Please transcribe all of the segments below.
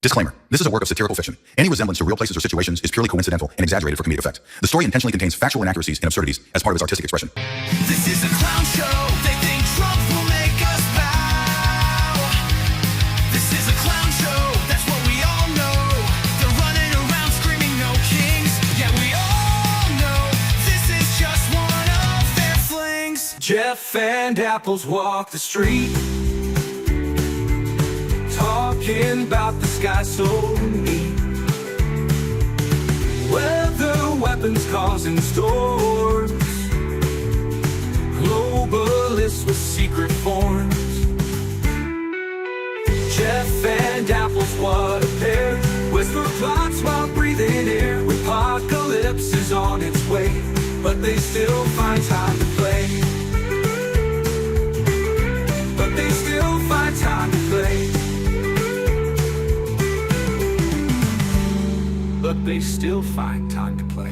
Disclaimer. This is a work of satirical fiction. Any resemblance to real places or situations is purely coincidental and exaggerated for comedic effect. The story intentionally contains factual inaccuracies and absurdities as part of its artistic expression. This is a clown show. They think Trump will make us bow. This is a clown show. That's what we all know. They're running around screaming no kings. Yeah, we all know this is just one of their flings. Jeff and Apples walk the street, talking about the sky so neat. Weather weapons causing storms, globalists with secret forms. Jeff and Apples, what a pair. Whisper plots while breathing air. Apocalypse is on its way, but they still find time to play. But they still find time to play. But they still find time to play.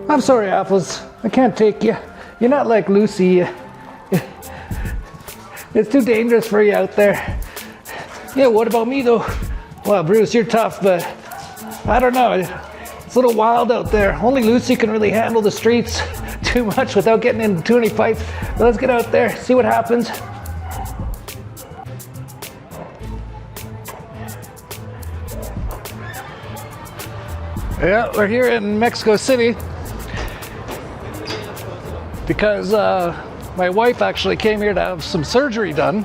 I'm sorry, Apples. I can't take you. You're not like Lucy. It's too dangerous for you out there. Yeah, what about me, though? Well, Bruce, you're tough, but I don't know. It's a little wild out there. Only Lucy can really handle the streets too much without getting into too many fights. But let's get out there, see what happens. Yeah, we're here in Mexico City because my wife actually came here to have some surgery done,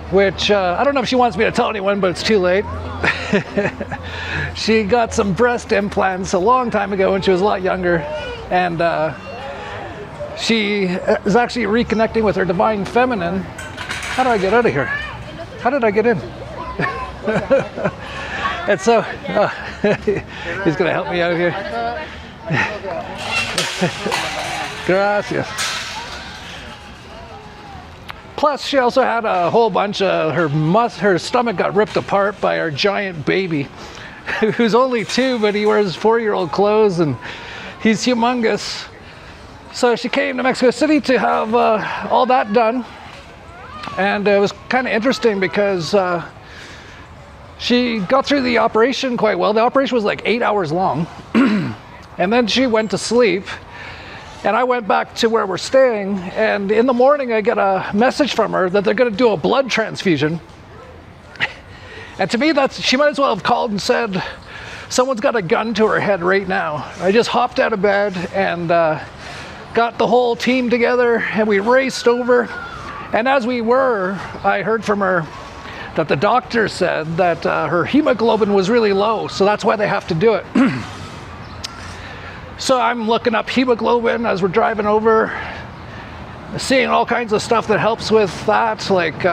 which I don't know if she wants me to tell anyone, but it's too late. She got some breast implants a long time ago when she was a lot younger, and she is actually reconnecting with her divine feminine. How do I get out of here? How did I get in? And so, he's going to help me out here. Gracias. Plus, she also had a whole bunch of her stomach got ripped apart by our giant baby, who's only 2, but he wears 4-year-old clothes and he's humongous. So she came to Mexico City to have all that done, and it was kind of interesting because she got through the operation quite well. The operation was like 8 hours long. And then she went to sleep. And I went back to where we're staying. And in the morning, I get a message from her that they're going to do a blood transfusion. And to me, she might as well have called and said, someone's got a gun to her head right now. I just hopped out of bed and got the whole team together. And we raced over. And as we were, I heard from her that the doctor said that her hemoglobin was really low, so that's why they have to do it. So I'm looking up hemoglobin as we're driving over, seeing all kinds of stuff that helps with that, like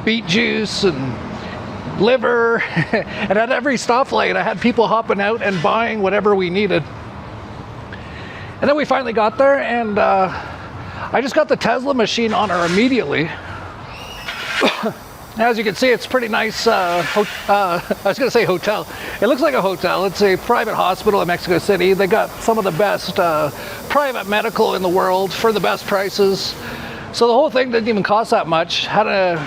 beet juice and liver. And at every stoplight, I had people hopping out and buying whatever we needed. And then we finally got there, and I just got the Tesla machine on her immediately. As you can see, it's pretty nice. I was going to say hotel. It looks like a hotel. It's a private hospital in Mexico City. They got some of the best private medical in the world for the best prices. So the whole thing didn't even cost that much. Had a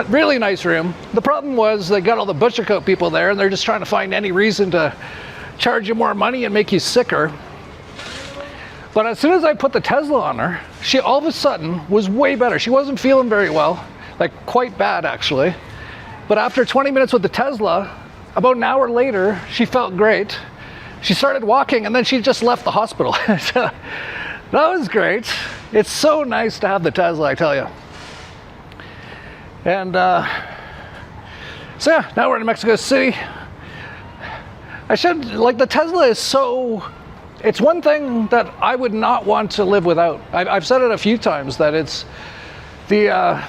really nice room. The problem was they got all the butcher coat people there, and they're just trying to find any reason to charge you more money and make you sicker. But as soon as I put the Tesla on her, she all of a sudden was way better. She wasn't feeling very well. Like quite bad actually. But after 20 minutes with the Tesla, about an hour later, she felt great. She started walking and then she just left the hospital. So that was great. It's so nice to have the Tesla, I tell you. And so yeah, now we're in Mexico City. The Tesla is so, it's one thing that I would not want to live without. I've said it a few times that it's the,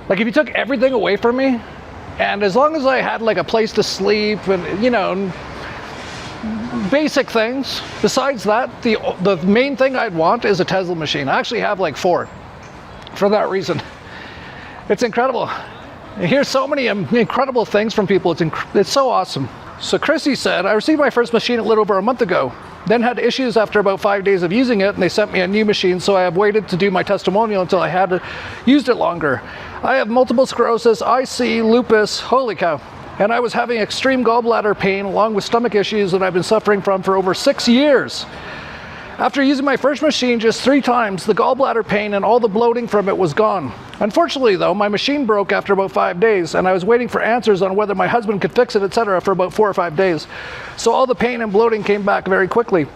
like if you took everything away from me, and as long as I had like a place to sleep and, you know, basic things, besides that, the main thing I'd want is a Tesla machine. I actually have like 4 for that reason. It's incredible. I hear so many incredible things from people. It's so awesome. So Chrissy said, I received my first machine a little over a month ago, then had issues after about 5 days of using it, and they sent me a new machine, so I have waited to do my testimonial until I had used it longer. I have multiple sclerosis, IC, lupus, holy cow. And I was having extreme gallbladder pain along with stomach issues that I've been suffering from for over 6 years. After using my first machine just 3 times, the gallbladder pain and all the bloating from it was gone. Unfortunately though, my machine broke after about 5 days, and I was waiting for answers on whether my husband could fix it, etc. for about 4 or 5 days. So all the pain and bloating came back very quickly.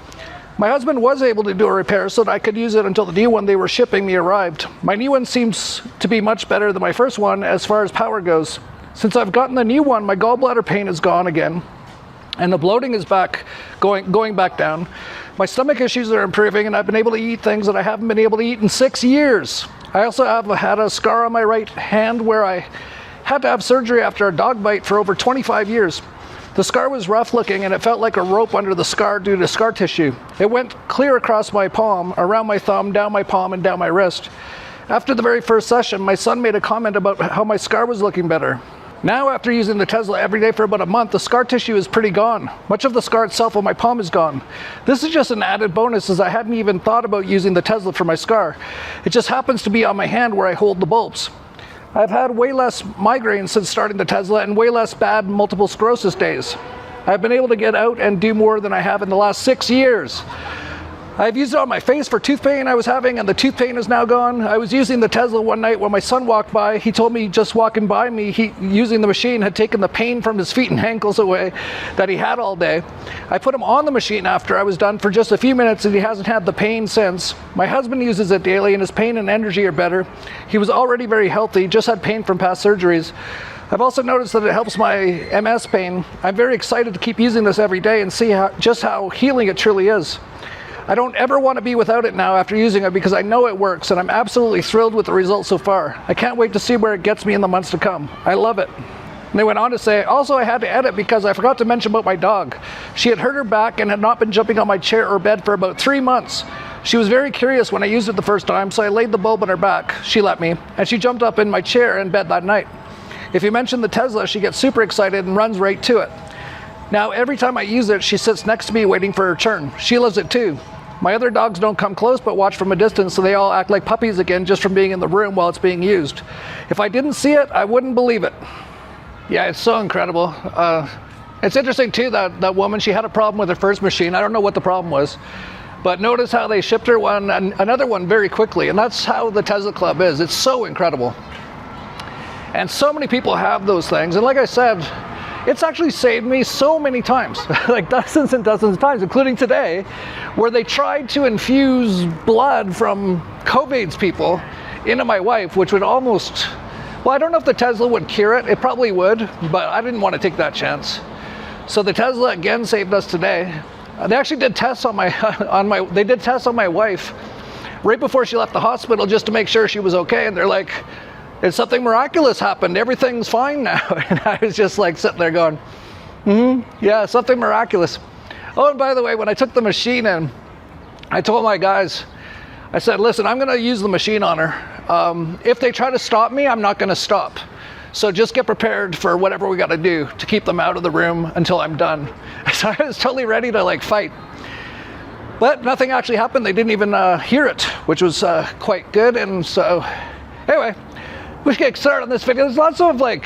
My husband was able to do a repair so that I could use it until the new one they were shipping me arrived. My new one seems to be much better than my first one as far as power goes. Since I've gotten the new one, my gallbladder pain is gone again, and the bloating is going back down. My stomach issues are improving, and I've been able to eat things that I haven't been able to eat in 6 years. I also have had a scar on my right hand where I had to have surgery after a dog bite for over 25 years. The scar was rough looking, and it felt like a rope under the scar due to scar tissue. It went clear across my palm, around my thumb, down my palm, and down my wrist. After the very first session, my son made a comment about how my scar was looking better. Now, after using the Tesla every day for about a month, the scar tissue is pretty gone. Much of the scar itself on my palm is gone. This is just an added bonus, as I hadn't even thought about using the Tesla for my scar. It just happens to be on my hand where I hold the bulbs. I've had way less migraines since starting the Tesla and way less bad multiple sclerosis days. I've been able to get out and do more than I have in the last 6 years. I've used it on my face for tooth pain I was having, and the tooth pain is now gone. I was using the Tesla one night when my son walked by. He told me just walking by me, using the machine had taken the pain from his feet and ankles away that he had all day. I put him on the machine after I was done for just a few minutes, and he hasn't had the pain since. My husband uses it daily, and his pain and energy are better. He was already very healthy, just had pain from past surgeries. I've also noticed that it helps my MS pain. I'm very excited to keep using this every day and see just how healing it truly is. I don't ever want to be without it now after using it because I know it works, and I'm absolutely thrilled with the results so far. I can't wait to see where it gets me in the months to come. I love it. And they went on to say, also I had to edit because I forgot to mention about my dog. She had hurt her back and had not been jumping on my chair or bed for about 3 months. She was very curious when I used it the first time, so I laid the bulb on her back. She let me, and she jumped up in my chair in bed that night. If you mention the Tesla, she gets super excited and runs right to it. Now, every time I use it, she sits next to me waiting for her turn. She loves it too. My other dogs don't come close but watch from a distance, so they all act like puppies again just from being in the room while it's being used. If I didn't see it, I wouldn't believe it. Yeah, it's so incredible. It's interesting too that woman, she had a problem with her first machine. I don't know what the problem was, but notice how they shipped her another one very quickly, and that's how the Tesla Club is. It's so incredible. And so many people have those things, and like I said, it's actually saved me so many times, like dozens and dozens of times, including today, where they tried to infuse blood from COVID's people into my wife, which would almost, well, I don't know if the Tesla would cure it. It probably would, but I didn't want to take that chance. So the Tesla again saved us today. They actually did tests on they did tests on my wife right before she left the hospital just to make sure she was okay, and they're like, "It's something miraculous happened. Everything's fine now." And I was just like sitting there going, yeah, something miraculous. Oh, and by the way, when I took the machine in, I told my guys, I said, listen, I'm going to use the machine on her. If they try to stop me, I'm not going to stop. So just get prepared for whatever we got to do to keep them out of the room until I'm done. So I was totally ready to like fight. But nothing actually happened. They didn't even hear it, which was quite good. And so anyway, we should get started on this video. There's lots of like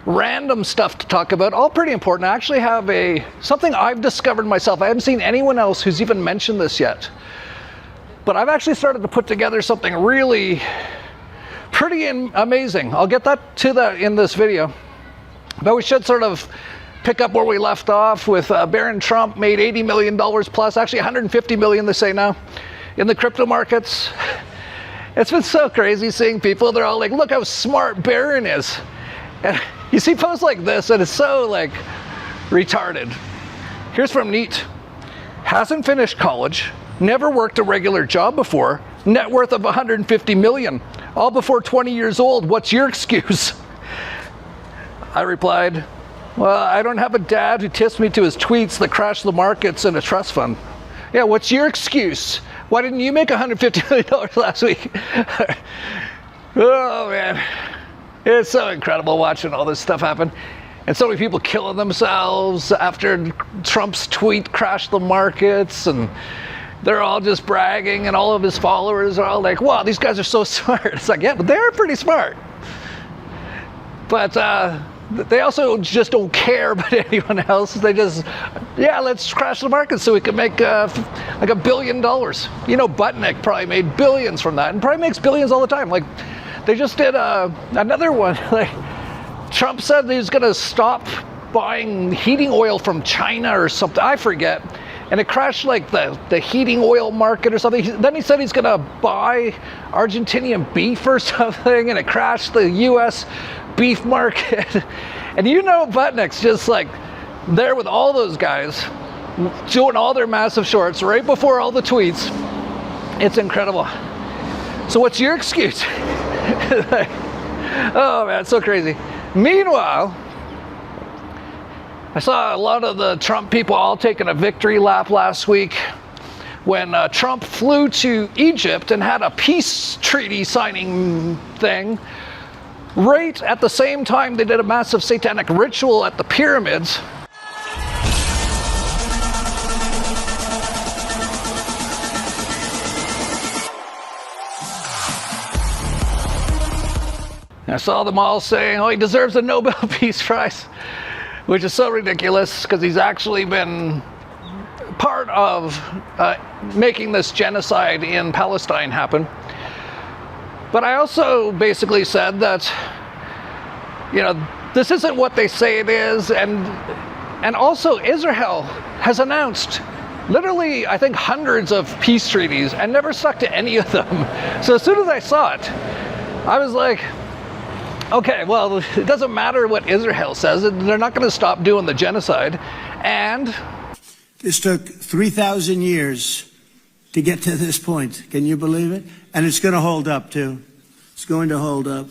random stuff to talk about, all pretty important. I actually have something I've discovered myself. I haven't seen anyone else who's even mentioned this yet. But I've actually started to put together something really pretty amazing. I'll get to that in this video. But we should sort of pick up where we left off with Baron Trump made $80 million plus, actually 150 million they say now, in the crypto markets. It's been so crazy seeing people, they're all like, look how smart Baron is. And you see posts like this and it's so like retarded. Here's from Neat. Hasn't finished college, never worked a regular job before, net worth of 150 million, all before 20 years old. What's your excuse? I replied, well, I don't have a dad who tips me to his tweets that crash the markets in a trust fund. Yeah, what's your excuse? Why didn't you make $150 million last week? Oh man, it's so incredible watching all this stuff happen. And so many people killing themselves after Trump's tweet crashed the markets, and they're all just bragging, and all of his followers are all like, wow, these guys are so smart. It's like, yeah, but they're pretty smart. But they also just don't care about anyone else. They just, yeah, let's crash the market so we can make like $1 billion. You know, Butnick probably made billions from that, and probably makes billions all the time. Like, they just did another one. Like, Trump said he was going to stop buying heating oil from China or something. I forget. And it crashed like the heating oil market or something. Then he said he's going to buy Argentinian beef or something, and it crashed the U.S. beef market. And you know, Butnick's just like there with all those guys doing all their massive shorts right before all the tweets. It's incredible. So what's your excuse? Like, oh man, it's so crazy. Meanwhile, I saw a lot of the Trump people all taking a victory lap last week when Trump flew to Egypt and had a peace treaty signing thing. Right at the same time they did a massive satanic ritual at the pyramids. I saw them all saying, oh, he deserves a Nobel Peace Prize, which is so ridiculous because he's actually been part of making this genocide in Palestine happen. But I also basically said that, you know, this isn't what they say it is, and also Israel has announced literally, I think, hundreds of peace treaties and never stuck to any of them. So as soon as I saw it, I was like, okay, well, it doesn't matter what Israel says. They're not going to stop doing the genocide. And this took 3,000 years to get to this point. Can you believe it? And it's going to hold up, too. It's going to hold up.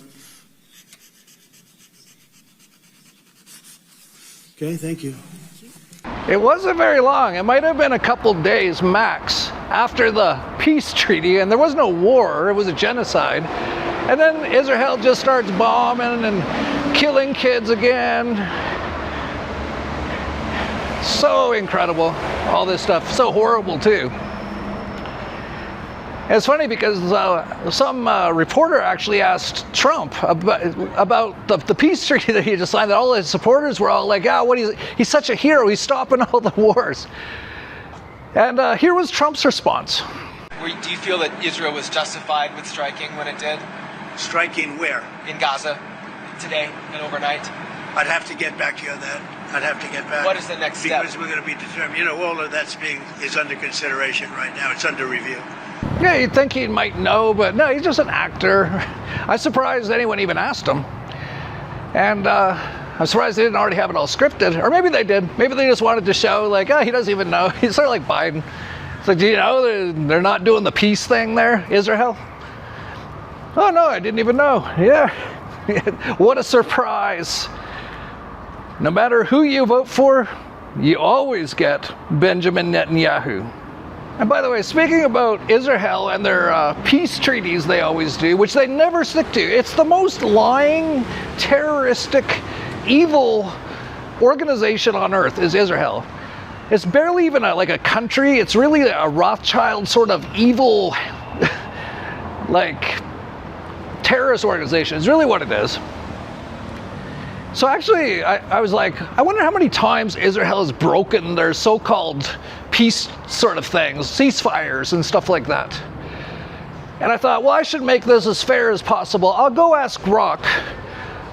Okay, thank you. it wasn't very long. It might have been a couple days max after the peace treaty, and there was no war. It was a genocide. And then Israel just starts bombing and killing kids again. So incredible, all this stuff. So horrible, too. It's funny because some reporter actually asked Trump about the peace treaty that he just signed, that all his supporters were all like, "Ah, he's such a hero, he's stopping all the wars." And here was Trump's response. Do you feel that Israel was justified with striking when it did? Striking where? In Gaza, today and overnight? I'd have to get back to you on that. I'd have to get back. What is the next step? Because we're going to be determined. You know, all of that's is under consideration right now. It's under review. Yeah, you'd think he might know, but no, he's just an actor. I'm surprised anyone even asked him. And I'm surprised they didn't already have it all scripted. Or maybe they did. Maybe they just wanted to show, like, oh, he doesn't even know. He's sort of like Biden. It's like, do you know they're not doing the peace thing there, Israel? Oh, no, I didn't even know. Yeah. What a surprise. No matter who you vote for, you always get Benjamin Netanyahu. And by the way, speaking about Israel and their peace treaties they always do, which they never stick to, it's the most lying, terroristic, evil organization on earth is Israel. It's barely even like a country. It's really a Rothschild sort of evil, like, terrorist organization. It's really what it is. So actually, I was like, I wonder how many times Israel has broken their so-called peace sort of things, ceasefires and stuff like that. And I thought, well, I should make this as fair as possible. I'll go ask Grok.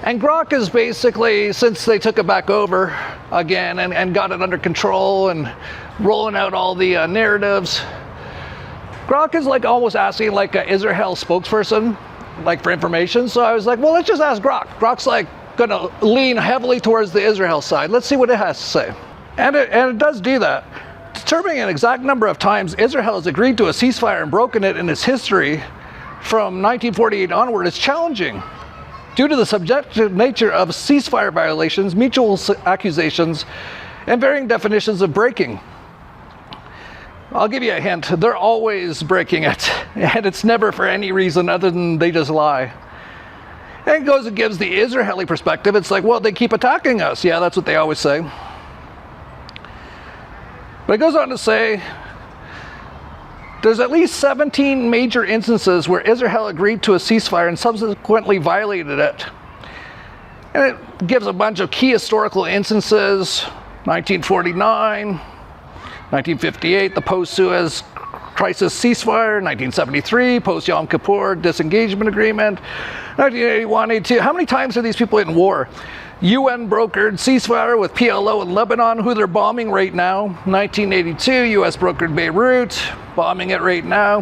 And Grok is basically, since they took it back over again and got it under control and rolling out all the narratives, Grok is like almost asking like an Israel spokesperson, like for information. So I was like, well, let's just ask Grok. Grok's like going to lean heavily towards the Israel side. Let's see what it has to say. And it does do that. Determining an exact number of times Israel has agreed to a ceasefire and broken it in its history from 1948 onward is challenging. Due to the subjective nature of ceasefire violations, mutual accusations, and varying definitions of breaking. I'll give you a hint. They're always breaking it, and it's never for any reason other than they just lie. And it goes and gives the Israeli perspective. It's like, well, they keep attacking us. Yeah, that's what they always say. But it goes on to say, there's at least 17 major instances where Israel agreed to a ceasefire and subsequently violated it. And it gives a bunch of key historical instances: 1949, 1958, the post-Suez Crisis ceasefire, 1973, post-Yom Kippur disengagement agreement, 1981, 82. How many times are these people in war? UN brokered ceasefire with PLO in Lebanon, who they're bombing right now. 1982, US brokered Beirut, bombing it right now.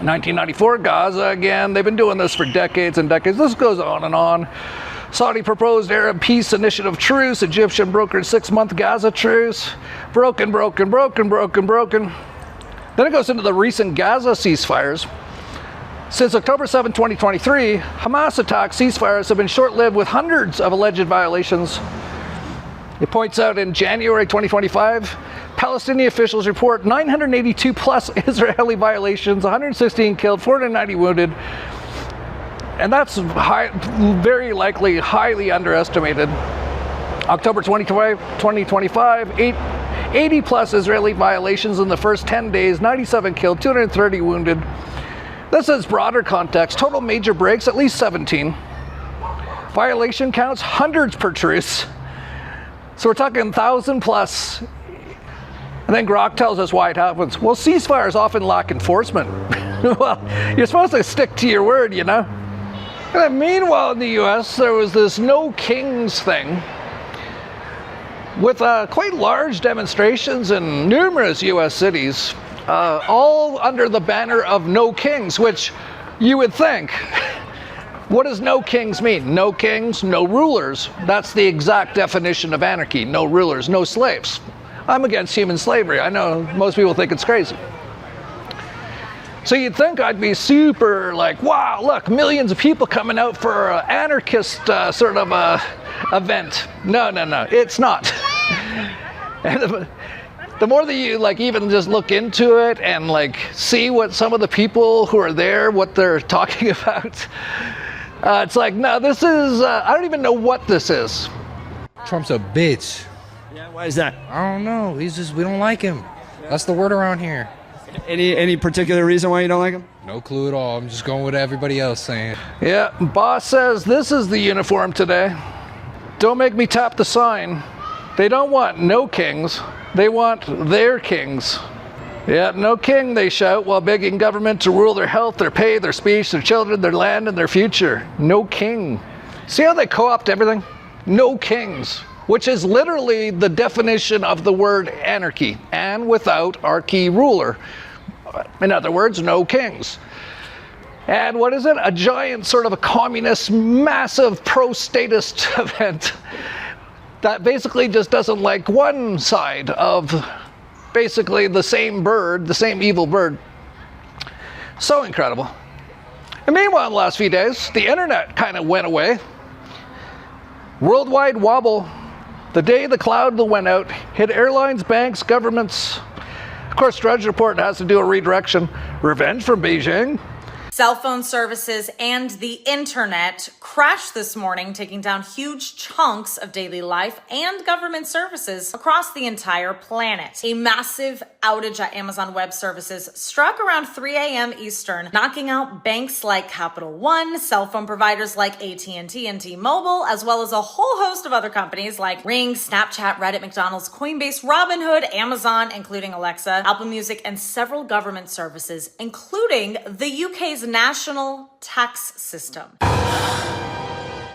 1994, Gaza again. They've been doing this for decades and decades. This goes on and on. Saudi proposed Arab peace initiative truce. Egyptian brokered 6-month Gaza truce. Broken. Then it goes into the recent Gaza ceasefires. Since October 7, 2023, Hamas attack ceasefires have been short-lived with hundreds of alleged violations. It points out in January 2025, Palestinian officials report 982 plus Israeli violations, 116 killed, 490 wounded. And that's very likely highly underestimated. October 2025, 80 plus Israeli violations in the first 10 days, 97 killed, 230 wounded. This is broader context. Total major breaks, at least 17. Violation counts, hundreds per truce. So we're talking 1,000 plus. And then Grok tells us why it happens. Well, ceasefires often lack enforcement. Well, you're supposed to stick to your word, you know? And then meanwhile in the US, there was this No Kings thing with quite large demonstrations in numerous US cities, all under the banner of No Kings, which you would think, what does no kings mean? No kings, no rulers. That's the exact definition of anarchy. No rulers, no slaves. I'm against human slavery. I know most people think it's crazy. So you'd think I'd be super like, wow, look, millions of people coming out for an anarchist sort of event. No, it's not. And the more that you like even just look into it and like see what some of the people who are there, what they're talking about, it's like, no, this is, I don't even know what this is. Trump's a bitch. Yeah, why is that? I don't know. We don't like him. That's the word around here. Any particular reason why you don't like him? No clue at all. I'm just going with everybody else saying. Yeah, boss says this is the uniform today. Don't make me tap the sign. They don't want no kings. They want their kings. Yeah, no king, they shout, while begging government to rule their health, their pay, their speech, their children, their land, and their future. No king. See how they co-opt everything? No kings, which is literally the definition of the word anarchy, and without our key ruler. In other words, no kings. And what is it? A giant sort of a communist, massive pro-statist event that basically just doesn't like one side of basically the same bird, the same evil bird. So incredible. And meanwhile, in the last few days, the internet kind of went away. Worldwide wobble. The day the cloud went out, hit airlines, banks, governments. Of course, Drudge Report has to do a redirection. Revenge from Beijing. Cell phone services and the internet crashed this morning, taking down huge chunks of daily life and government services across the entire planet. A massive outage at Amazon Web Services struck around 3 a.m. Eastern, knocking out banks like Capital One, cell phone providers like AT&T and T-Mobile, as well as a whole host of other companies like Ring, Snapchat, Reddit, McDonald's, Coinbase, Robinhood, Amazon, including Alexa, Apple Music, and several government services, including the UK's national tax system,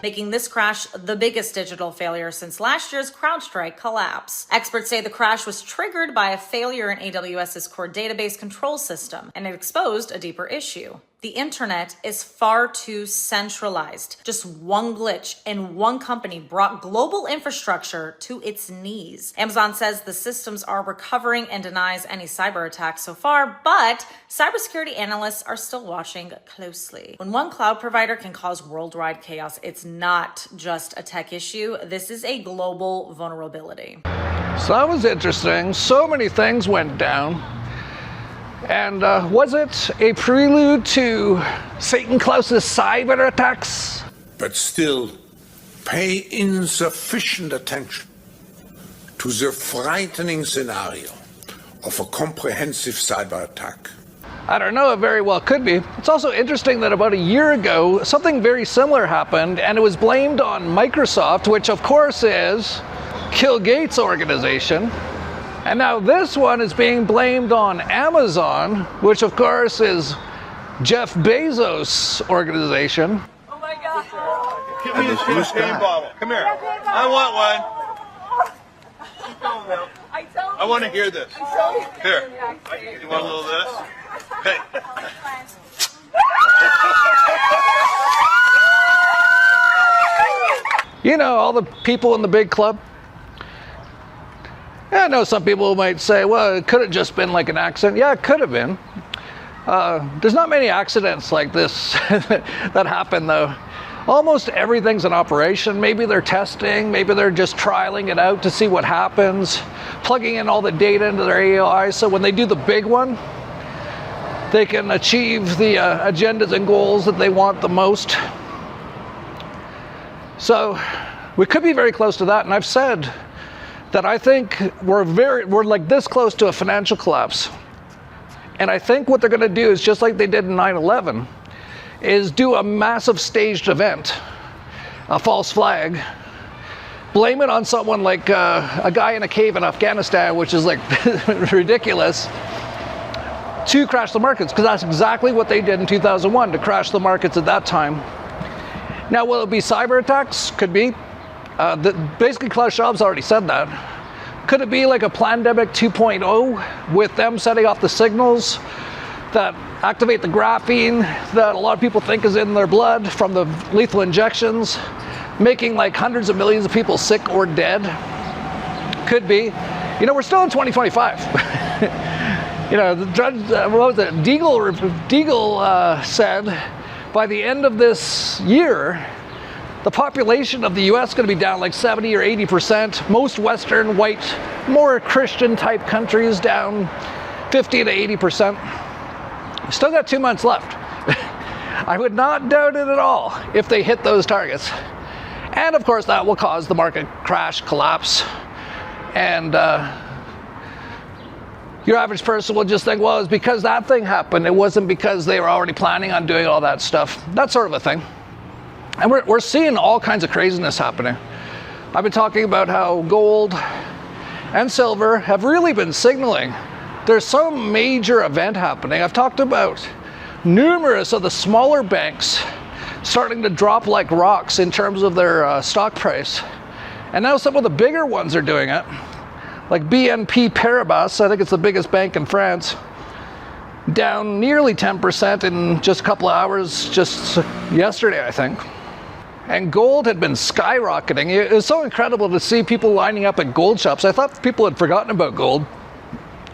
making this crash the biggest digital failure since last year's CrowdStrike collapse. Experts say the crash was triggered by a failure in AWS's core database control system, and it exposed a deeper issue. The internet is far too centralized. Just one glitch in one company brought global infrastructure to its knees. Amazon says the systems are recovering and denies any cyber attacks so far, but cybersecurity analysts are still watching closely. When one cloud provider can cause worldwide chaos, it's not just a tech issue. This is a global vulnerability. So that was interesting. So many things went down. And was it a prelude to Satan Klaus's cyber attacks? but still pay insufficient attention to the frightening scenario of a comprehensive cyber attack. I don't know, it very well could be. It's also interesting that about a year ago, something very similar happened, and it was blamed on Microsoft, which of course is Bill Gates' organization. And now this one is being blamed on Amazon, which of course is Jeff Bezos' organization. Oh my God. Give me a champagne bottle. Come here. I want one. I want to hear this. Here. You want a little of this? Hey. You know, all the people in the big club. I know some people might say, well, it could have just been like an accident. Yeah, it could have been. There's not many accidents like this that happen, though. Almost everything's an operation. Maybe they're testing, maybe they're just trialing it out to see what happens, plugging in all the data into their AI, so when they do the big one, they can achieve the agendas and goals that they want the most. So we could be very close to that, and I've said that I think we're like this close to a financial collapse. And I think what they're going to do is just like they did in 9/11, is do a massive staged event, a false flag, blame it on someone like a guy in a cave in Afghanistan, which is like ridiculous, to crash the markets, because that's exactly what they did in 2001, to crash the markets at that time. Now, will it be cyber attacks? Could be. Basically, Klaus Schwab's already said that. Could it be like a Plandemic 2.0 with them setting off the signals that activate the graphene that a lot of people think is in their blood from the lethal injections, making like hundreds of millions of people sick or dead? Could be. You know, we're still in 2025. You know, the judge, what was it? Deagle said by the end of this year, the population of the US is going to be down like 70 or 80%. Most Western, white, more Christian type countries down 50 to 80%. Still got 2 months left. I would not doubt it at all if they hit those targets. And of course that will cause the market crash, collapse, and your average person will just think, well, it's because that thing happened. It wasn't because they were already planning on doing all that stuff. That sort of a thing. And we're seeing all kinds of craziness happening. I've been talking about how gold and silver have really been signaling there's some major event happening. I've talked about numerous of the smaller banks starting to drop like rocks in terms of their stock price. And now some of the bigger ones are doing it. Like BNP Paribas, I think it's the biggest bank in France, down nearly 10% in just a couple of hours just yesterday, I think. And gold had been skyrocketing. It was so incredible to see people lining up at gold shops. I thought people had forgotten about gold.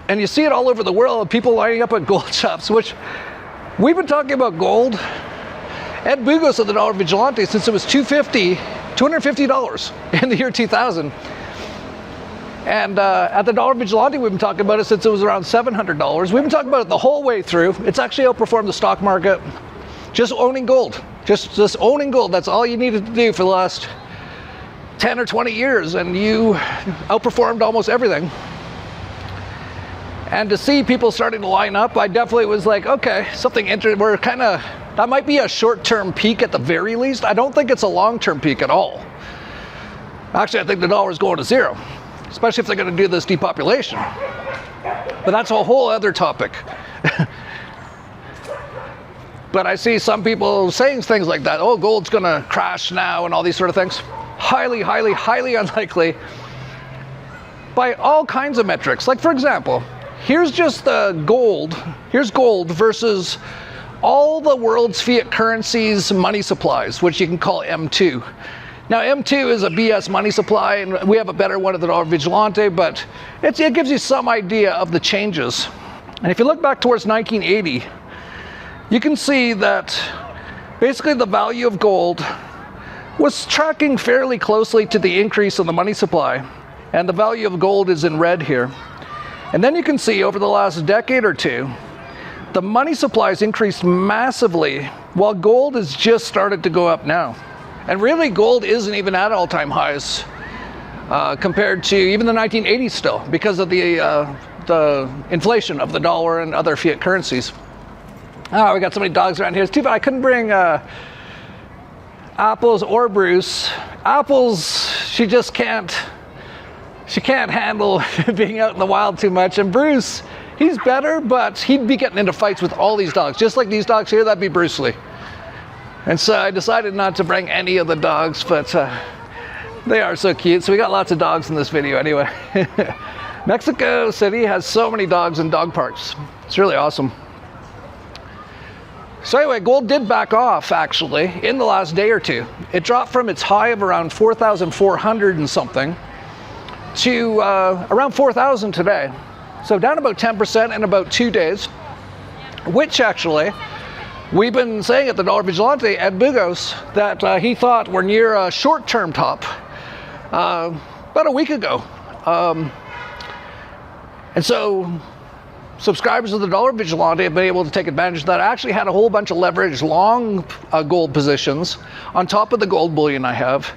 And you see it all over the world, people lining up at gold shops, which we've been talking about gold. Ed Bugos of the Dollar Vigilante since it was $250 in the year 2000. And at the Dollar Vigilante, we've been talking about it since it was around $700. We've been talking about it the whole way through. It's actually outperformed the stock market. Just owning gold. Just owning gold. That's all you needed to do for the last 10 or 20 years, and you outperformed almost everything. And to see people starting to line up, I definitely was like, okay, something interesting. We're kind of, that might be a short-term peak at the very least. I don't think it's a long-term peak at all. Actually, I think the dollar's going to zero, especially if they're going to do this depopulation. But that's a whole other topic. But I see some people saying things like that. Oh, gold's going to crash now and all these sort of things. Highly, highly, highly unlikely by all kinds of metrics. Like, for example, here's just the gold. Here's gold versus all the world's fiat currencies money supplies, which you can call M2. Now, M2 is a BS money supply, and we have a better one at the Dollar Vigilante, but it gives you some idea of the changes. And if you look back towards 1980, you can see that basically the value of gold was tracking fairly closely to the increase in the money supply, and the value of gold is in red here. And then you can see over the last decade or two, the money supply has increased massively, while gold has just started to go up now. And really, gold isn't even at all-time highs compared to even the 1980s still, because of the inflation of the dollar and other fiat currencies. Oh, we got so many dogs around here. It's too bad I couldn't bring Apples or Bruce. Apples, she just can't handle being out in the wild too much. And Bruce, he's better, but he'd be getting into fights with all these dogs. Just like these dogs here, that'd be Bruce Lee. And so I decided not to bring any of the dogs, but they are so cute. So we got lots of dogs in this video anyway. Mexico City has so many dogs in dog parks. It's really awesome. So anyway, gold did back off actually in the last day or two. It dropped from its high of around 4,400 and something to around 4,000 today. So down about 10% in about 2 days, which actually we've been saying at the Dollar Vigilante, Ed Bugos, that he thought we're near a short-term top about a week ago. And so subscribers of the Dollar Vigilante have been able to take advantage of that. I actually had a whole bunch of leveraged long gold positions on top of the gold bullion I have.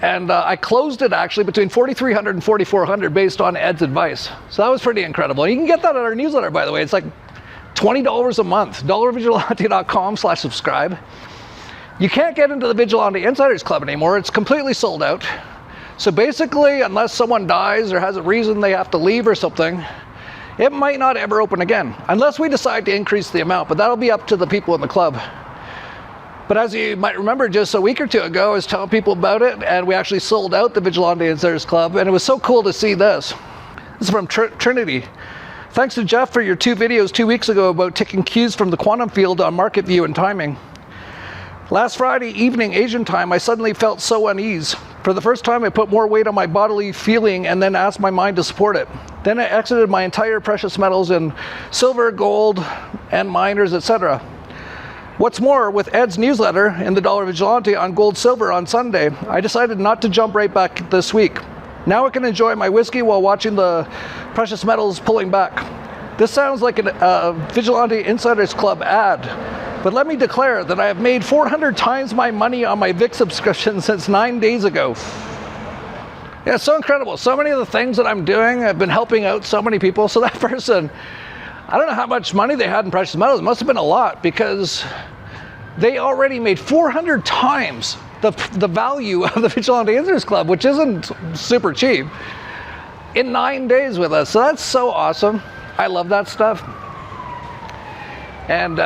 And I closed it actually between 4,300 and 4,400 based on Ed's advice. So that was pretty incredible. You can get that at our newsletter, by the way. It's like $20 a month, dollarvigilante.com/subscribe. You can't get into the Vigilante Insiders Club anymore. It's completely sold out. So basically, unless someone dies or has a reason they have to leave or something, it might not ever open again, unless we decide to increase the amount, but that'll be up to the people in the club. But as you might remember, just a week or two ago, I was telling people about it, and we actually sold out the Vigilante Insiders Club, and it was so cool to see this. This is from Trinity. Thanks to Jeff for your 2 videos 2 weeks ago about taking cues from the quantum field on market view and timing. Last Friday evening Asian time, I suddenly felt so unease. For the first time, I put more weight on my bodily feeling and then asked my mind to support it. Then I exited my entire precious metals in silver, gold, and miners, etc. What's more, with Ed's newsletter in the Dollar Vigilante on gold silver on Sunday, I decided not to jump right back this week. Now I can enjoy my whiskey while watching the precious metals pulling back. This sounds like a Vigilante Insiders Club ad, but let me declare that I have made 400 times my money on my VIC subscription since 9 days ago. Yeah, it's so incredible. So many of the things that I'm doing have been helping out so many people. So that person, I don't know how much money they had in precious metals. It must have been a lot, because they already made 400 times the value of the Vigilante Insiders Club, which isn't super cheap, in 9 days with us. So that's so awesome. I love that stuff. And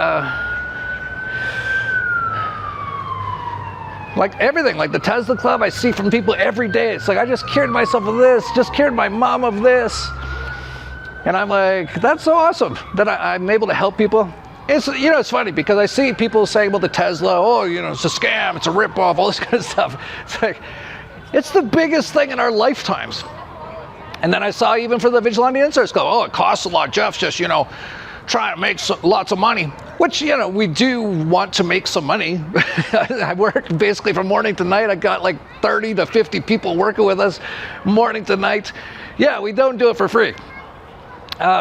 like everything, like the Tesla Club, I see from people every day. It's like, I just cured myself of this, just cured my mom of this. And I'm like, that's so awesome that I'm able to help people. It's, you know, it's funny because I see people saying about the Tesla, oh, you know, it's a scam, it's a ripoff, all this kind of stuff. It's like, it's the biggest thing in our lifetimes. And then I saw even for the Vigilante Insiders Club, oh, it costs a lot. Jeff's just, you know, trying to make lots of money, which, you know, we do want to make some money. I work basically from morning to night. I got like 30 to 50 people working with us morning to night. Yeah, we don't do it for free.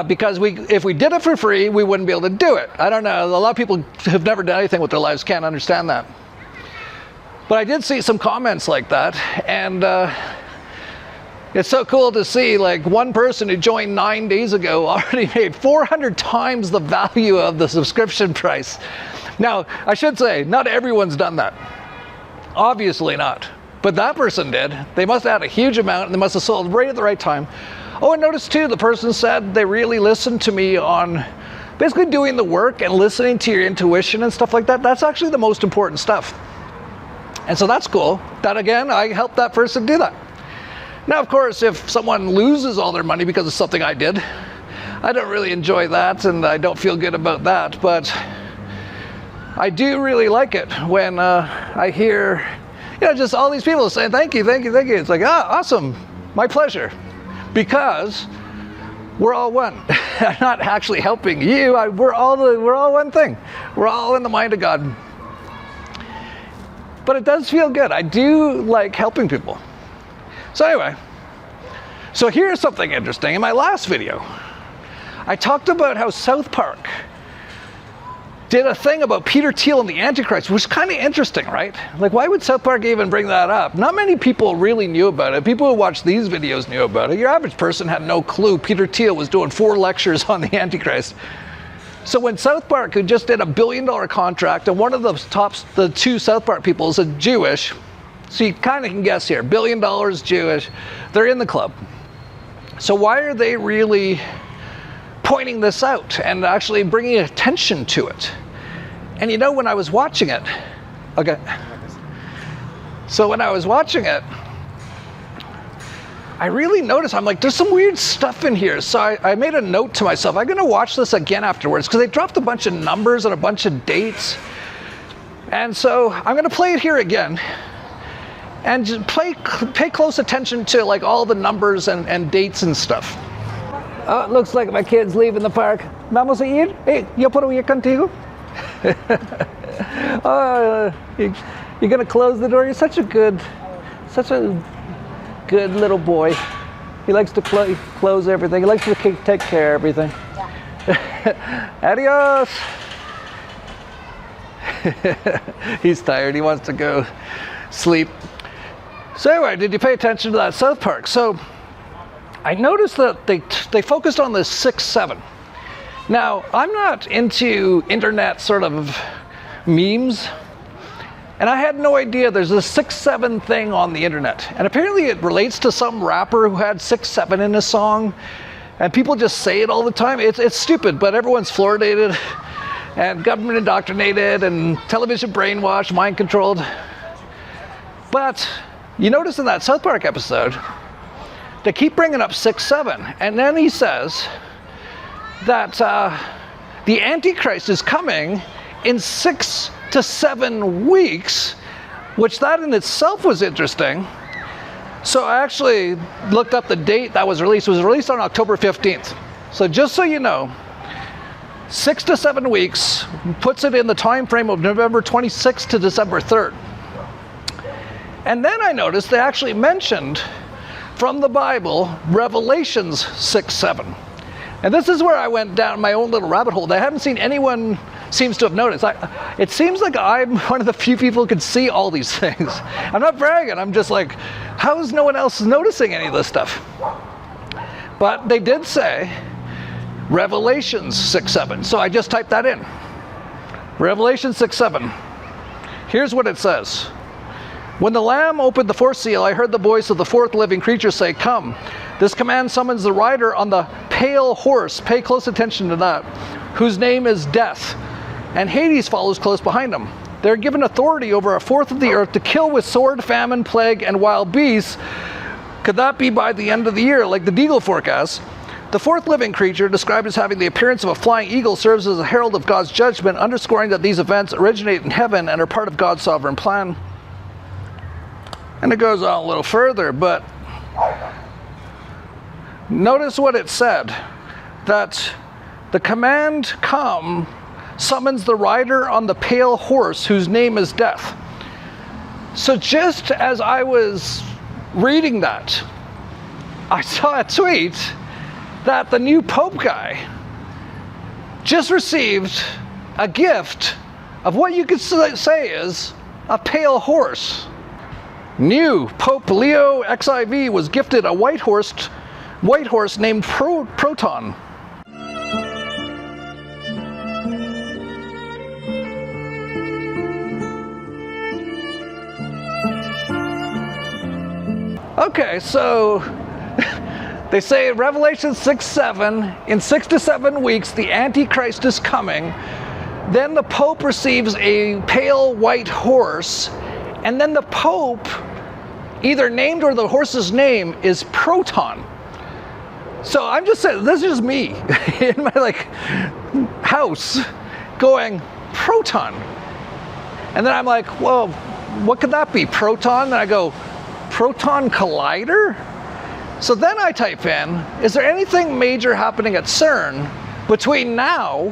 Because if we did it for free, we wouldn't be able to do it. I don't know. A lot of people who've never done anything with their lives can't understand that. But I did see some comments like that, and it's so cool to see, like, one person who joined 9 days ago already made 400 times the value of the subscription price. Now, I should say, not everyone's done that. Obviously not. But that person did. They must have had a huge amount, and they must have sold right at the right time. Oh, and notice too, the person said they really listened to me on basically doing the work and listening to your intuition and stuff like that. That's actually the most important stuff. And so that's cool. That again, I helped that person do that. Now, of course, if someone loses all their money because of something I did, I don't really enjoy that, and I don't feel good about that. But I do really like it when I hear, you know, just all these people saying, thank you, thank you, thank you. It's like, ah, awesome, my pleasure. Because we're all one. I'm not actually helping you. We're all one thing. We're all in the mind of God. But it does feel good. I do like helping people. So anyway, so here's something interesting. In my last video, I talked about how South Park did a thing about Peter Thiel and the Antichrist, which is kind of interesting, right? Like, why would South Park even bring that up? Not many people really knew about it. People who watched these videos knew about it. Your average person had no clue Peter Thiel was doing 4 lectures on the Antichrist. So when South Park, who just did $1 billion contract, and one of the 2 South Park people is a Jewish, so you kind of can guess here, $1 billion Jewish, they're in the club. So why are they really pointing this out and actually bringing attention to it? And you know, when I was watching it, okay, so when I was watching it, I really noticed, I'm like, there's some weird stuff in here. So I made a note to myself, I'm going to watch this again afterwards, because they dropped a bunch of numbers and a bunch of dates. And so I'm going to play it here again and just pay close attention to like all the numbers and dates and stuff. Oh, it looks like my kid's leaving the park. Vamos a ir? Hey, yo puedo ir contigo? You're going to close the door? You're such a good little boy. He likes to close everything. He likes to take care of everything. Yeah. Adios. He's tired. He wants to go sleep. So anyway, did you pay attention to that South Park? So I noticed that they focused on this 6-7. Now, I'm not into internet sort of memes, and I had no idea there's a 6-7 thing on the internet. And apparently it relates to some rapper who had 6-7 in his song, and people just say it all the time. It's stupid, but everyone's fluoridated and government indoctrinated and television brainwashed, mind controlled. But you notice in that South Park episode, they keep bringing up 6-7, and then he says that the Antichrist is coming in 6 to 7 weeks, which that in itself was interesting. So I actually looked up the date that was released. It was released on October 15th. So just so you know, 6 to 7 weeks puts it in the time frame of November 26th to December 3rd. And then I noticed they actually mentioned from the Bible, Revelations 6-7. And this is where I went down my own little rabbit hole that I haven't seen anyone seems to have noticed. It seems like I'm one of the few people who can see all these things. I'm not bragging, I'm just like, how is no one else noticing any of this stuff? But they did say Revelations 6-7. So I just typed that in. Revelation 6-7. Here's what it says. When the Lamb opened the 4th seal, I heard the voice of the 4th living creature say, "Come." This command summons the rider on the pale horse, pay close attention to that, whose name is Death, and Hades follows close behind him. They're given authority over 1/4 of the earth to kill with sword, famine, plague, and wild beasts. Could that be by the end of the year, like the Deagle forecast? The 4th living creature, described as having the appearance of a flying eagle, serves as a herald of God's judgment, underscoring that these events originate in heaven and are part of God's sovereign plan. And it goes on a little further, but notice what it said, that the command come summons the rider on the pale horse whose name is Death. So just as I was reading that, I saw a tweet that the new Pope guy just received a gift of what you could say is a pale horse. New Pope Leo XIV was gifted a white horse named Proton. Okay, so they say in Revelation 6-7, in 6 to 7 weeks, the Antichrist is coming. Then the Pope receives a pale white horse, and then the Pope, either named or the horse's name is Proton. So I'm just saying, this is me in my house going, Proton. And then I'm like, well, what could that be? Proton? And I go, Proton Collider? So then I type in, is there anything major happening at CERN between now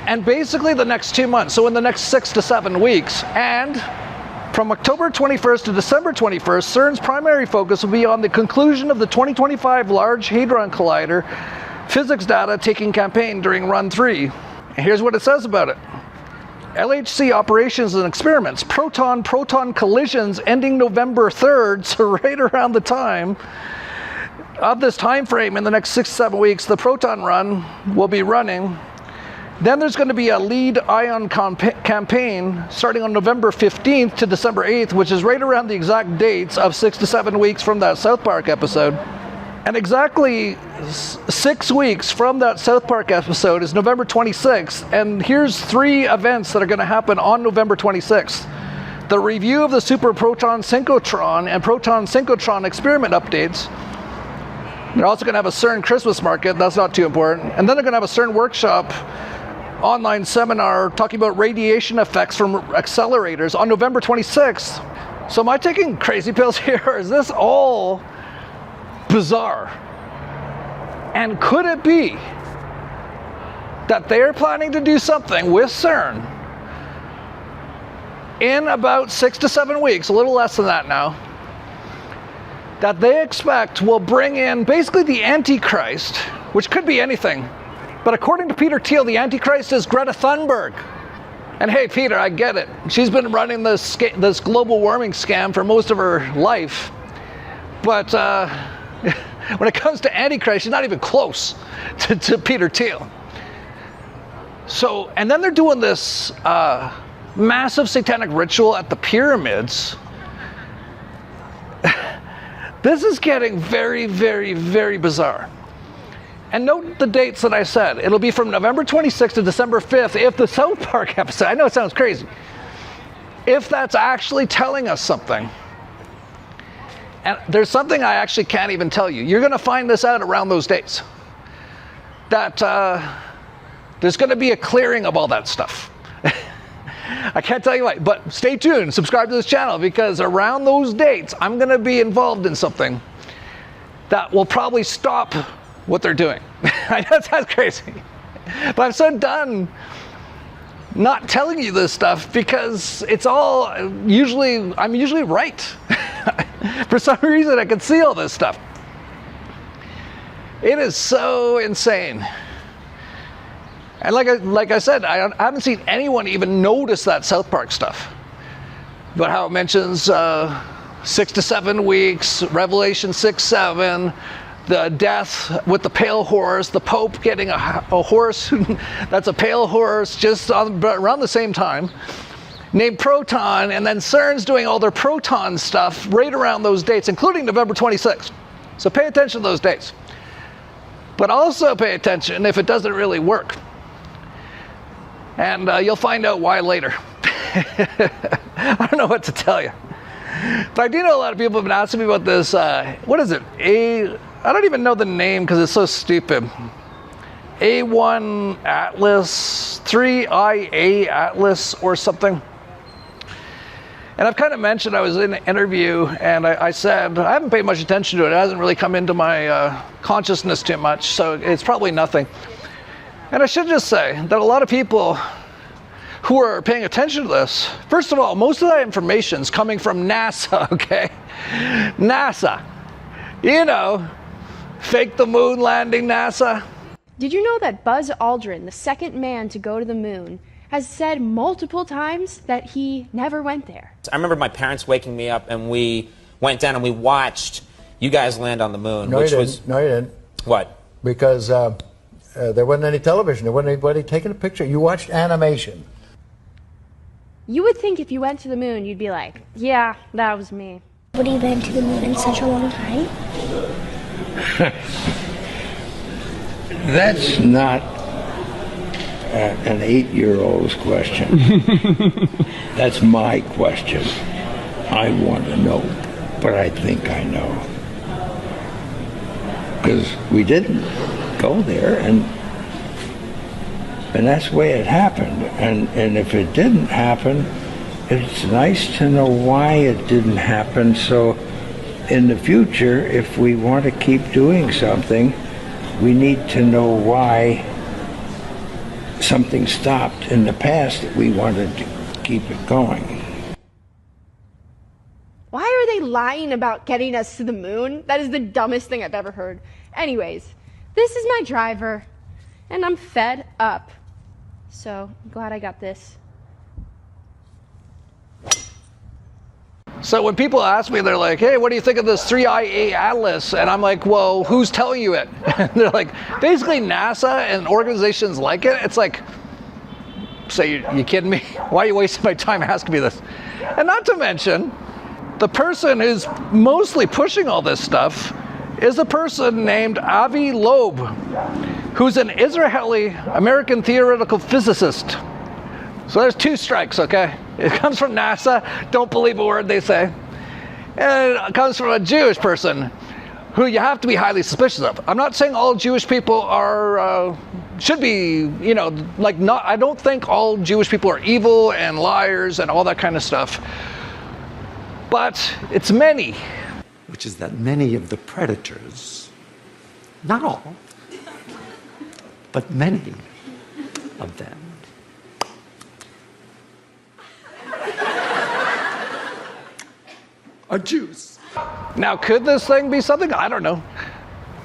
and basically the next 2 months? So in the next 6 to 7 weeks. And from October 21st to December 21st, CERN's primary focus will be on the conclusion of the 2025 Large Hadron Collider physics data taking campaign during Run 3. And here's what it says about it. LHC operations and experiments, proton-proton collisions ending November 3rd, so right around the time of this time frame in the next 6 to 7 weeks, the proton run will be running. Then there's going to be a lead ion campaign starting on November 15th to December 8th, which is right around the exact dates of 6 to 7 weeks from that South Park episode. And exactly 6 weeks from that South Park episode is November 26th. And here's 3 events that are going to happen on November 26th. The review of the super proton synchrotron and proton synchrotron experiment updates. They're also going to have a CERN Christmas market. That's not too important. And then they're going to have a CERN workshop online seminar talking about radiation effects from accelerators on November 26th. So am I taking crazy pills here? Or is this all bizarre? And could it be that they're planning to do something with CERN in about 6 to 7 weeks, a little less than that now, that they expect will bring in basically the Antichrist, which could be anything. But according to Peter Thiel, the Antichrist is Greta Thunberg. And hey, Peter, I get it. She's been running this global warming scam for most of her life. But when it comes to Antichrist, she's not even close to Peter Thiel. So, and then they're doing this massive satanic ritual at the pyramids. This is getting very, very, very bizarre. And note the dates that I said. It'll be from November 26th to December 5th if the South Park episode, I know it sounds crazy, if that's actually telling us something. And there's something I actually can't even tell you. You're going to find this out around those dates. That there's going to be a clearing of all that stuff. I can't tell you why, but stay tuned, subscribe to this channel, because around those dates, I'm going to be involved in something that will probably stop what they're doing. I know it sounds crazy, but I'm so done not telling you this stuff because it's all I'm usually right. For some reason, I can see all this stuff. It is so insane. And like I said, I haven't seen anyone even notice that South Park stuff. But how it mentions 6 to 7 weeks, Revelation 6:7, the death with the pale horse, the Pope getting a horse that's a pale horse just around the same time, named Proton, and then CERN's doing all their proton stuff right around those dates, including November 26th. So pay attention to those dates. But also pay attention if it doesn't really work. And you'll find out why later. I don't know what to tell you. But I do know a lot of people have been asking me about this, what is it? I don't even know the name because it's so stupid. A1 Atlas, 3IA Atlas or something. And I've kind of mentioned, I was in an interview and I said, I haven't paid much attention to it. It hasn't really come into my consciousness too much, so it's probably nothing. And I should just say that a lot of people who are paying attention to this, first of all, most of that information is coming from NASA, okay? NASA. You know, fake the moon landing, NASA. Did you know that Buzz Aldrin, the second man to go to the moon, has said multiple times that he never went there? I remember my parents waking me up and we went down and we watched you guys land on the moon. No, you didn't. What? Because there wasn't any television. There wasn't anybody taking a picture. You watched animation. You would think if you went to the moon, you'd be like, yeah, that was me. Would you been to the moon in such a long time? That's not an 8-year-old's question. That's my question. I want to know, but I think I know. Because we didn't go there, and that's the way it happened. And if it didn't happen, it's nice to know why it didn't happen, so in the future, if we want to keep doing something, we need to know why something stopped in the past that we wanted to keep it going. Why are they lying about getting us to the moon? That is the dumbest thing I've ever heard. Anyways, this is my driver, and I'm fed up. So I'm glad I got this. So when people ask me, they're like, hey, what do you think of this 3IA Atlas? And I'm like, well, who's telling you it? And they're like, basically NASA and organizations like it. It's like, so you kidding me? Why are you wasting my time asking me this? And not to mention, the person who's mostly pushing all this stuff is a person named Avi Loeb, who's an Israeli-American theoretical physicist. So there's 2 strikes, okay? It comes from NASA, don't believe a word they say. And it comes from a Jewish person who you have to be highly suspicious of. I'm not saying all Jewish people are, should be, you know, like not, I don't think all Jewish people are evil and liars and all that kind of stuff. But it's many. Which is that many of the predators, not all, but many of them, are Jews. Now, could this thing be something? I don't know.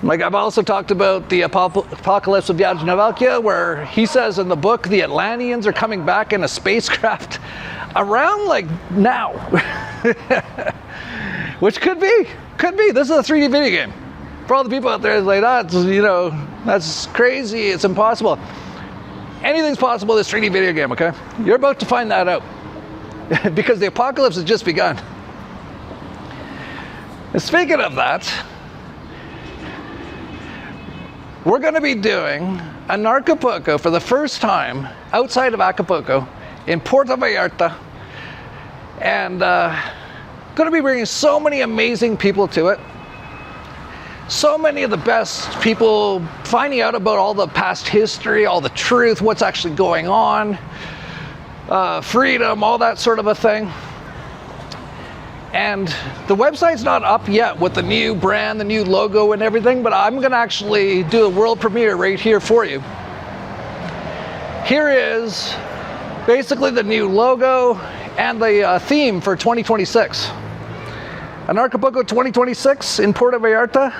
Like, I've also talked about the apocalypse of Yajnavalkya, where he says in the book the Atlanteans are coming back in a spacecraft around like now. Which could be. This is a 3D video game. For all the people out there like, that's, you know, that's crazy, it's impossible. Anything's possible in this 3D video game, okay? You're about to find that out. Because the apocalypse has just begun. And speaking of that, we're going to be doing Anarchapulco for the first time outside of Acapulco in Puerto Vallarta, and going to be bringing so many amazing people to it. So many of the best people finding out about all the past history, all the truth, what's actually going on, freedom, all that sort of a thing. And the website's not up yet with the new brand, the new logo and everything, but I'm gonna actually do a world premiere right here for you. Here is basically the new logo and the theme for 2026. Anarchapulco 2026 in Puerto Vallarta,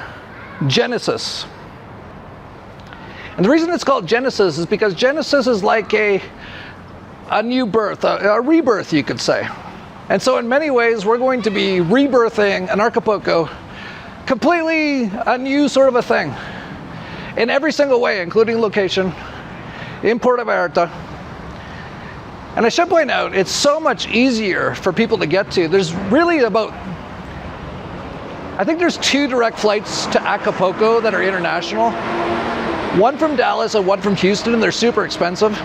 Genesis. And the reason it's called Genesis is because Genesis is like a new birth, a rebirth, you could say. And so in many ways, we're going to be rebirthing Anarchapulco, completely a new sort of a thing. In every single way, including location, in Puerto Vallarta. And I should point out, it's so much easier for people to get to. There's really about, I think there's 2 direct flights to Acapulco that are international. One from Dallas and one from Houston, and they're super expensive.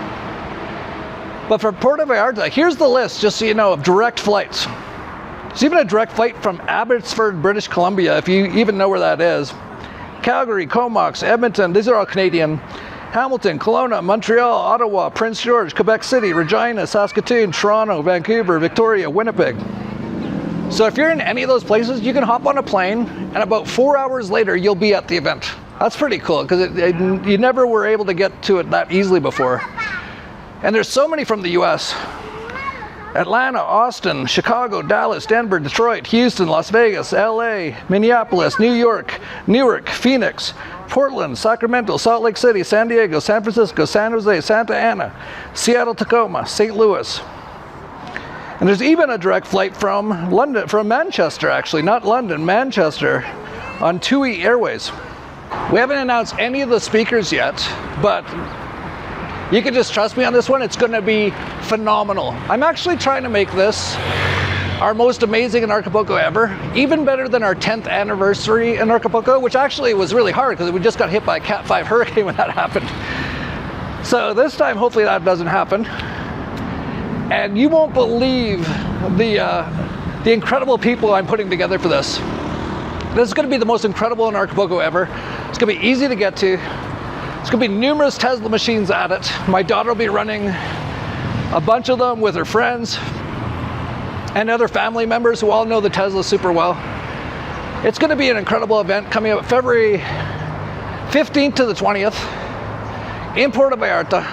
But for Puerto Vallarta, here's the list, just so you know, of direct flights. There's even a direct flight from Abbotsford, British Columbia, if you even know where that is. Calgary, Comox, Edmonton, these are all Canadian. Hamilton, Kelowna, Montreal, Ottawa, Prince George, Quebec City, Regina, Saskatoon, Toronto, Vancouver, Victoria, Winnipeg. So if you're in any of those places, you can hop on a plane, and about 4 hours later, you'll be at the event. That's pretty cool, because you never were able to get to it that easily before. And there's so many from the US. Atlanta, Austin, Chicago, Dallas, Denver, Detroit, Houston, Las Vegas, LA, Minneapolis, New York, Newark, Phoenix, Portland, Sacramento, Salt Lake City, San Diego, San Francisco, San Jose, Santa Ana, Seattle, Tacoma, St. Louis. And there's even a direct flight from London, from Manchester actually, not London, Manchester, on TUI Airways. We haven't announced any of the speakers yet, but you can just trust me on this one, it's gonna be phenomenal. I'm actually trying to make this our most amazing Anarchapulco ever, even better than our 10th anniversary Anarchapulco, which actually was really hard because we just got hit by a Cat 5 hurricane when that happened. So this time, hopefully that doesn't happen. And you won't believe the incredible people I'm putting together for this. This is gonna be the most incredible Anarchapulco ever. It's gonna be easy to get to. There's going to be numerous Tesla machines at it. My daughter will be running a bunch of them with her friends and other family members who all know the Tesla super well. It's going to be an incredible event coming up February 15th to the 20th in Puerto Vallarta.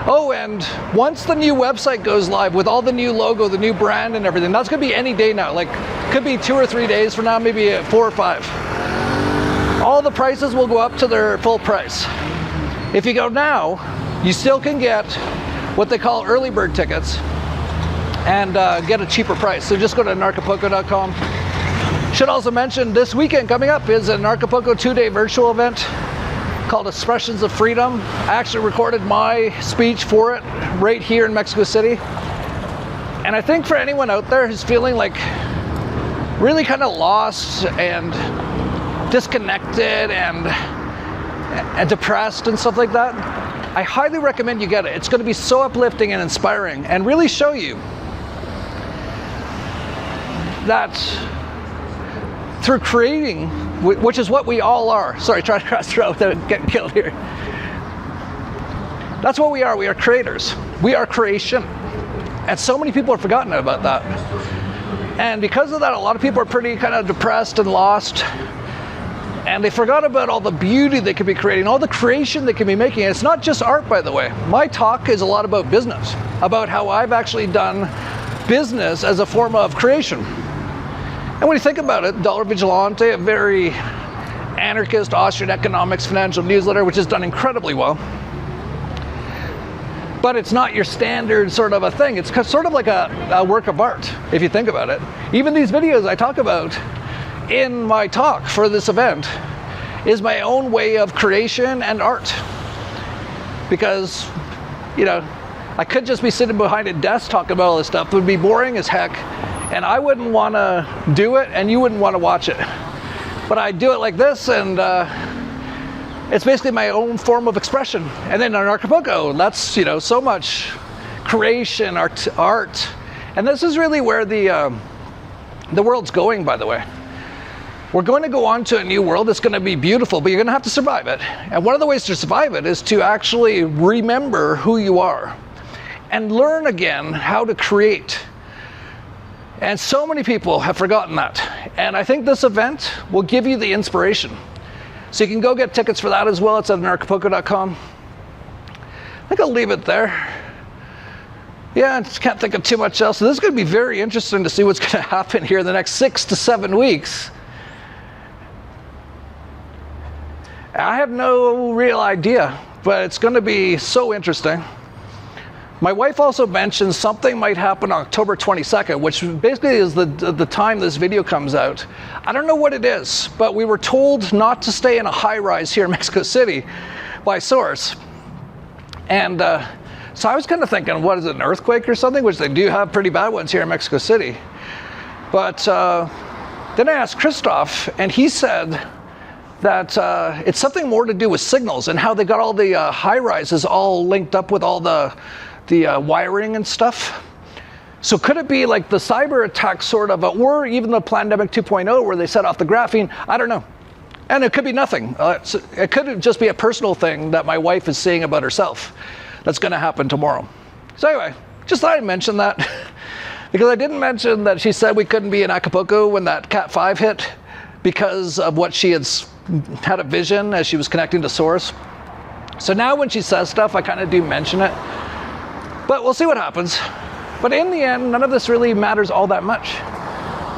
Oh, and once the new website goes live with all the new logo, the new brand and everything, that's going to be any day now. Like, could be 2 or 3 days from now, maybe 4 or 5. All the prices will go up to their full price. If you go now, you still can get what they call early bird tickets. and get a cheaper price. So just go to Anarchapulco.com. Should also mention this weekend coming up is an Anarchapulco 2-day virtual event called Expressions of Freedom. I actually recorded my speech for it right here in Mexico City. And I think for anyone out there who's feeling like really kind of lost and disconnected and depressed and stuff like that, I highly recommend you get it. It's going to be so uplifting and inspiring and really show you that through creating, which is what we all are. Sorry, trying to cross the road without getting killed here. That's what we are. We are creators. We are creation. And so many people have forgotten about that. And because of that, a lot of people are pretty kind of depressed and lost. And they forgot about all the beauty they could be creating, all the creation they can be making. And it's not just art, by the way. My talk is a lot about business, about how I've actually done business as a form of creation. And when you think about it, Dollar Vigilante, a very anarchist Austrian economics financial newsletter, which has done incredibly well. But it's not your standard sort of a thing. It's sort of like a work of art, if you think about it. Even these videos I talk about in my talk for this event is my own way of creation and art. Because, you know, I could just be sitting behind a desk talking about all this stuff. It would be boring as heck. And I wouldn't want to do it, and you wouldn't want to watch it. But I do it like this, and it's basically my own form of expression. And then on Anarchapulco, that's, you know, so much creation, art. And this is really where the world's going, by the way. We're going to go on to a new world that's going to be beautiful, but you're going to have to survive it. And one of the ways to survive it is to actually remember who you are and learn again how to create. And so many people have forgotten that. And I think this event will give you the inspiration. So you can go get tickets for that as well. It's at Anarchapulco.com. I think I'll leave it there. Yeah, I just can't think of too much else. So this is going to be very interesting to see what's going to happen here in the next 6 to 7 weeks. I have no real idea, but it's going to be so interesting. My wife also mentioned something might happen on October 22nd, which basically is the time this video comes out. I don't know what it is, but we were told not to stay in a high-rise here in Mexico City by source. And so I was kind of thinking, what is it, an earthquake or something? Which they do have pretty bad ones here in Mexico City. But then I asked Christoph, and he said that it's something more to do with signals and how they got all the high-rises all linked up with all the wiring and stuff. So could it be like the cyber attack sort of, or even the Plandemic 2.0 where they set off the graphene? I don't know. And it could be nothing. It could just be a personal thing that my wife is seeing about herself that's going to happen tomorrow. So anyway, just thought I'd mention that because I didn't mention that she said we couldn't be in Acapulco when that Cat 5 hit because of what she had a vision as she was connecting to source. So now when she says stuff, I kind of do mention it. But we'll see what happens. But in the end, none of this really matters all that much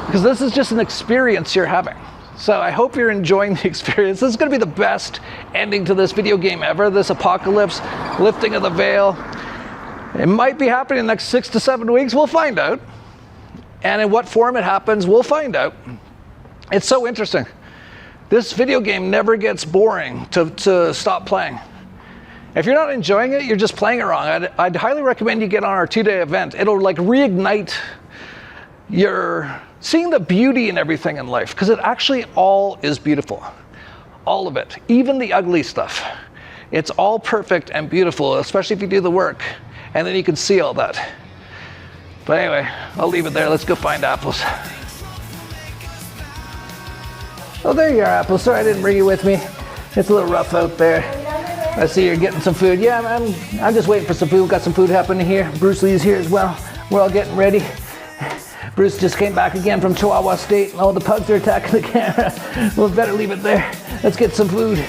because this is just an experience you're having. So I hope you're enjoying the experience. This is going to be the best ending to this video game ever, this apocalypse, lifting of the veil. It might be happening in the next 6 to 7 weeks. We'll find out. And in what form it happens, we'll find out. It's so interesting. This video game never gets boring to stop playing. If you're not enjoying it, you're just playing it wrong. I'd highly recommend you get on our 2-day event. It'll like reignite your seeing the beauty in everything in life, because it actually all is beautiful. All of it, even the ugly stuff. It's all perfect and beautiful, especially if you do the work, and then you can see all that. But anyway, I'll leave it there. Let's go find apples. Oh, there you are, Apple. Sorry I didn't bring you with me. It's a little rough out there. I see you're getting some food. Yeah, I'm just waiting for some food. We've got some food happening here. Bruce Lee's here as well. We're all getting ready. Bruce just came back again from Chihuahua State. Oh, the pugs are attacking the camera. We'll better leave it there. Let's get some food.